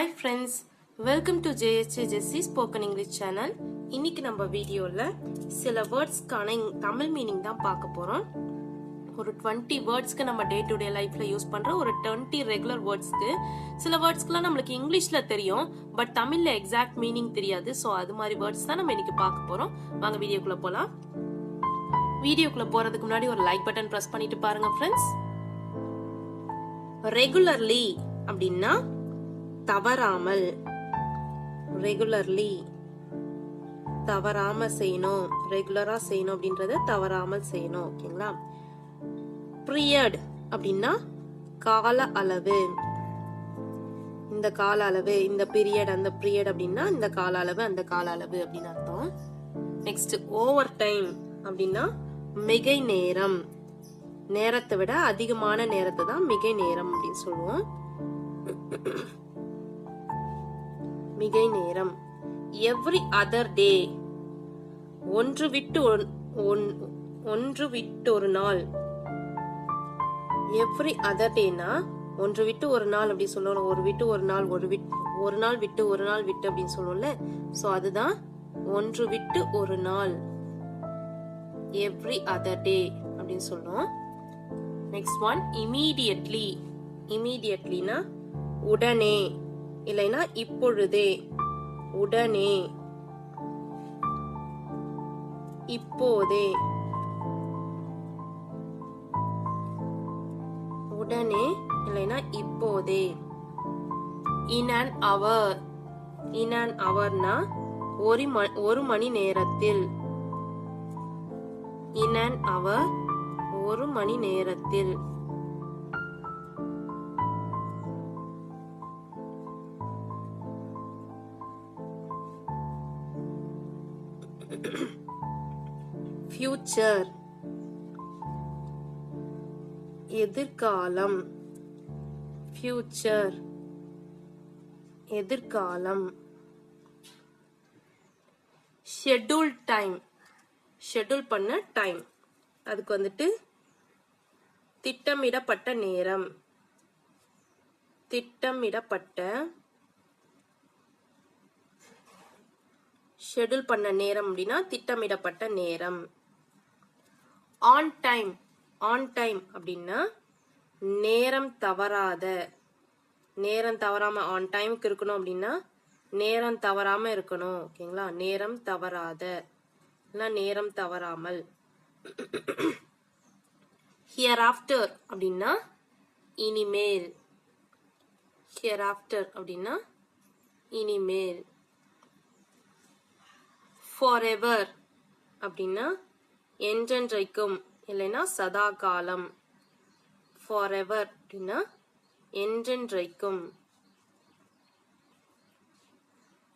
Hi friends, welcome to JHA Jessie Spoken English channel. இன்னைக்கு நம்ம வீடியோல சில வேர்ட்ஸ்க்கான தமிழ் மீனிங் தான் பார்க்க போறோம். ஒரு 20 வேர்ட்ஸ்க்கு நம்ம டே டு டே லைஃப்ல யூஸ் பண்ற ஒரு 20 ரெகுலர் வேர்ட்ஸ்க்கு சில வேர்ட்ஸ்க்குலாம் நம்மளுக்கு இங்கிலீஷ்ல தெரியும் பட் தமிழ்ல எக்ஸாக்ட் மீனிங் தெரியாது. சோ அது மாதிரி வேர்ட்ஸ் தான் நம்ம இன்னைக்கு பார்க்க போறோம். வாங்க வீடியோக்குள்ள போலாம். வீடியோக்குள்ள போறதுக்கு முன்னாடி ஒரு லைக் பட்டன் பிரஸ் பண்ணிட்டு பாருங்க ஃப்ரெண்ட்ஸ். ரெகுலர்லி அப்படின்னா தவறாமல், ரெகுலர்லி தவறாம செய்யணும், ரெகுலரா செய்யணும் அப்படின்றத தவறாமல் செய்யணும். ஓகேங்களா? பீரியட் அப்படின்னா கால அளவு, இந்த கால அளவு, இந்த பீரியட் அந்த பீரியட் அப்படின்னா இந்த கால அளவு அந்த கால அளவு அப்படின்னு அர்த்தம். நெக்ஸ்ட் ஓவர் டைம் அப்படின்னா மிகை நேரம், நேரத்தை விட அதிகமான நேரத்தை தான் மிகை நேரம் அப்படின்னு சொல்லுவோம். மிகை நேரம். எவ்ரி அதர் டே, ஒன்று விட்டு ஒரு நாள். எவ்ரி அதர் டேனா ஒன்று விட்டு ஒரு நாள் அப்படி சொல்லுவோம். ஒரு விட்டு ஒரு நாள், ஒரு நாள் விட்டு ஒரு நாள் விட்டு அப்படின்னு சொல்லுவோம்ல. சோ அதுதான் ஒன்று விட்டு ஒரு நாள், எவ்ரி அதர் டே அப்படின்னு சொல்லுவோம். Next one immediately. இமீடியட்லினா உடனே, இல்லைன்னா இப்பொழுதே, உடனே, இப்போதே, உடனே இல்லைன்னா இப்போதே. In an hour. In an அவர்னா ஒரு மணி நேரத்தில். இன் அன் அவர் ஒரு மணி நேரத்தில். ஃபியூச்சர் எதிர்காலம். ஃபியூச்சர் எதிர்காலம். ஷெட்யூல் டைம், ஷெட்யூல் பண்ண டைம், அதுக்கு வந்துட்டு திட்டமிடப்பட்ட நேரம். திட்டமிடப்பட்ட, ஷெட்யூல் பண்ண நேரம் அப்படின்னா திட்டமிடப்பட்ட நேரம். On time. ஆன் டைம் அப்படின்னா நேரம் தவறாத, நேரம் தவறாம, ஆன் டைமுக்கு இருக்கணும் அப்படின்னா நேரம் தவறாம இருக்கணும். ஓகேங்களா? நேரம் தவறாத, நேரம் தவறாமல். ஹியர் ஆஃப்டர் அப்படின்னா இனிமேல். ஹியர் ஆஃப்டர் அப்படின்னா இனிமேல். forever அப்படின்னா என்றென்றைக்கும், இல்லைன்னா சதா காலம். forever அப்படின்னா என்றென்றைக்கும்,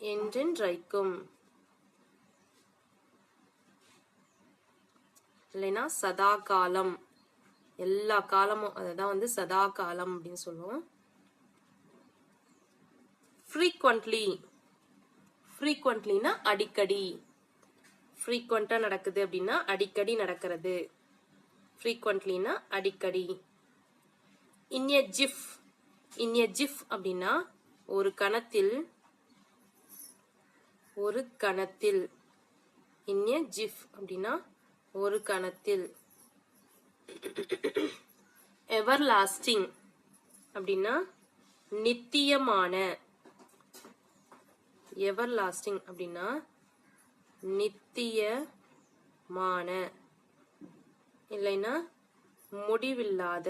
என்றென்றைக்கும், இல்லைன்னா சதா காலம், எல்லா காலமும், அதுதான் வந்து சதா காலம் அப்படின்னு சொல்லுவோம். frequently. frequentlyனா அடிக்கடி. frequent நடக்குது அப்படின்னா அடிக்கடி நடக்கிறது. frequentlyனா அடிக்கடி. in a jiff. in a jiff அப்படின்னா ஒரு கணத்தில், ஒரு கணத்தில். in a jiff அப்படின்னா ஒரு கணத்தில். everlasting அப்படின்னா நித்தியமான. everlasting அப்படின்னா நித்தியமான, இல்லைன்னா முடிவில்லாத.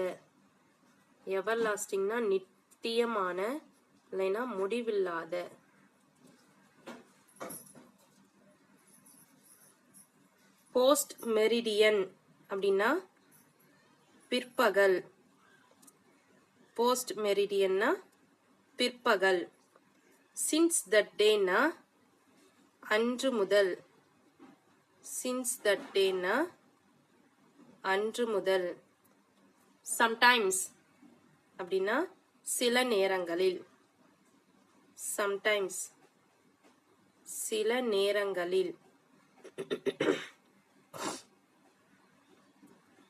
everlastingனா நித்தியமான, இல்லைன்னா முடிவில்லாத. போஸ்ட் மெரிடியன் அப்படின்னா பிற்பகல். போஸ்ட் மெரிடியன்னா பிற்பகல். since that dayனா அன்று முதல். since that dayனா அன்று முதல். sometimes அப்படின்னா சில நேரங்களில். sometimes சில நேரங்களில்.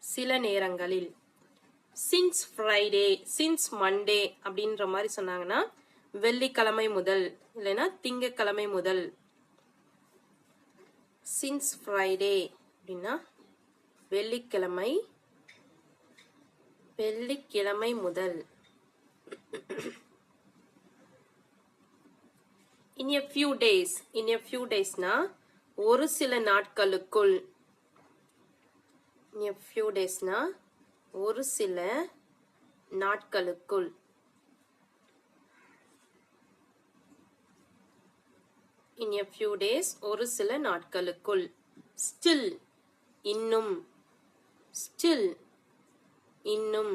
சில நேரங்களில். since Friday, since Monday அப்படின்ற மாதிரி சொன்னாங்கன்னா வெள்ளிக்கிழமை முதல் இல்லைன்னா திங்கக்கிழமை முதல். since Friday அப்படின்னா வெள்ளிக்கிழமை முதல். in a few daysனா ஒரு சில நாட்களுக்குள். in a few daysனா ஒரு சில நாட்களுக்குள். in a few days ஒரு சில நாட்களுக்குள். still இன்னும். still இன்னும்.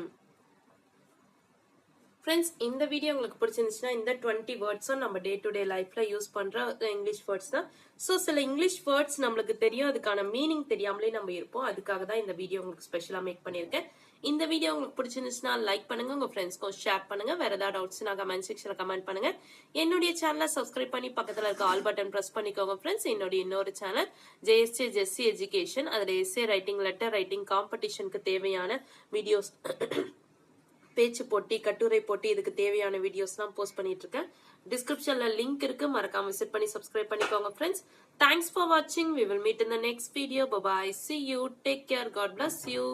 ஃப்ரெண்ட்ஸ், இந்த வீடியோ உங்களுக்கு பிடிச்சிருந்துச்சுன்னா இந்த 20 வேர்ட்ஸும் நம்ம டே டு டே லைஃப்ல யூஸ் பண்ற இங்கிலீஷ் வேர்ட்ஸ் தான். ஸோ சில இங்கிலீஷ் வேர்ட்ஸ் நம்மளுக்கு தெரியும், அதுக்கான மீனிங் தெரியாமலே நம்ம இருப்போம். அதுக்காக தான் இந்த வீடியோ உங்களுக்கு ஸ்பெஷலா மேக் பண்ணியிருக்கேன். இந்த வீடியோ உங்களுக்கு பிடிச்சிருந்துச்சுன்னா லைக் பண்ணுங்க, உங்க ஃப்ரெண்ட்ஸ்க்கும் ஷேர் பண்ணுங்க. வேற ஏதாவது டவுட்ஸ்னா கமெண்ட் செக்ஷன்ல கமெண்ட் பண்ணுங்க. என்னுடைய சேனலை சப்ஸ்கிரைப் பண்ணி பக்கத்துல இருக்க ஆல் பட்டன் பிரஸ் பண்ணிக்கோங்க ஃப்ரெண்ட்ஸ். என்னுடைய இன்னொரு சேனல் JSJ ஜெஸ்ஸி எஜுகேஷன். அதுல எஸ்ஏ ரைட்டிங், லெட்டர் ரைட்டிங், காம்படிஷனுக்கு தேவையான வீடியோஸ், பேச்சு போட்டி, கட்டுரை போட்டி, இதுக்கு தேவையான வீடியோஸ்லாம் போஸ்ட் பண்ணிட்டு இருக்கேன். டிஸ்கிரிப்ஷன்ல லிங்க் இருக்கு, மறக்காம விசிட் பண்ணி சப்ஸ்கிரைப் பண்ணிக்கோங்க ஃப்ரெண்ட்ஸ். தேங்க்ஸ் ஃபார் வாட்சிங். We will meet in the next video. Bye bye. See you. Take care. God bless you.